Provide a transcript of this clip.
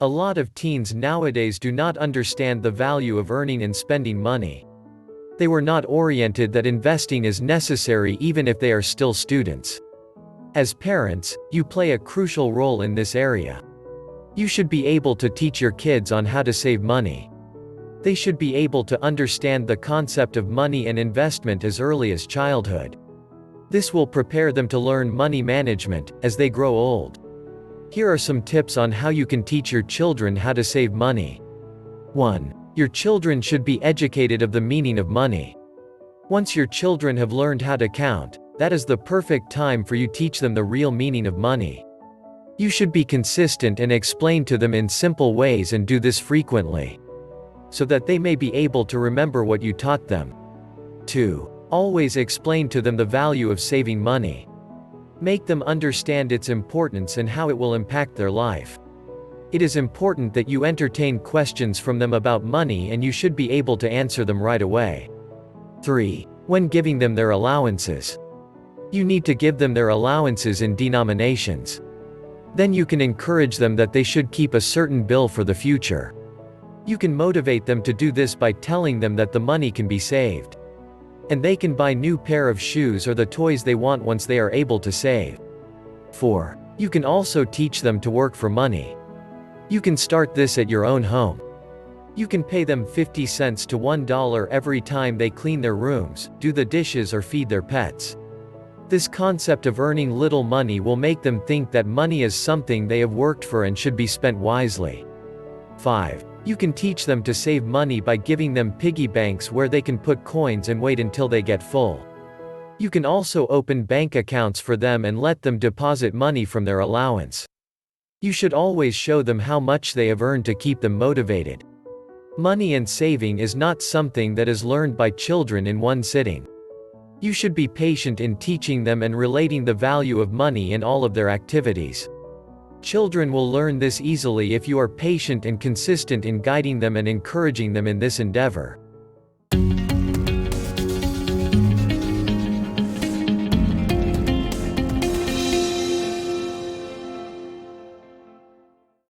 A lot of teens nowadays do not understand the value of earning and spending money. They were not oriented that investing is necessary even if they are still students. As parents, you play a crucial role in this area. You should be able to teach your kids on how to save money. They should be able to understand the concept of money and investment as early as childhood. This will prepare them to learn money management as they grow old. Here are some tips on how you can teach your children how to save money. 1. Your children should be educated of the meaning of money. Once your children have learned how to count, that is the perfect time for you to teach them the real meaning of money. You should be consistent and explain to them in simple ways and do this frequently, so that they may be able to remember what you taught them. 2. Always explain to them the value of saving money. Make them understand its importance and how it will impact their life. It is important that you entertain questions from them about money, and you should be able to answer them right away. 3. When giving them their allowances, you need to give them their allowances in denominations. Then you can encourage them that they should keep a certain bill for the future. You can motivate them to do this by telling them that the money can be saved, and they can buy new pair of shoes or the toys they want once they are able to save. 4. You can also teach them to work for money. You can start this at your own home. You can pay them 50 cents to $1 every time they clean their rooms, do the dishes, or feed their pets. This concept of earning little money will make them think that money is something they have worked for and should be spent wisely. 5. You can teach them to save money by giving them piggy banks where they can put coins and wait until they get full. You can also open bank accounts for them and let them deposit money from their allowance. You should always show them how much they have earned to keep them motivated. Money and saving is not something that is learned by children in one sitting. You should be patient in teaching them and relating the value of money in all of their activities. Children will learn this easily if you are patient and consistent in guiding them and encouraging them in this endeavor.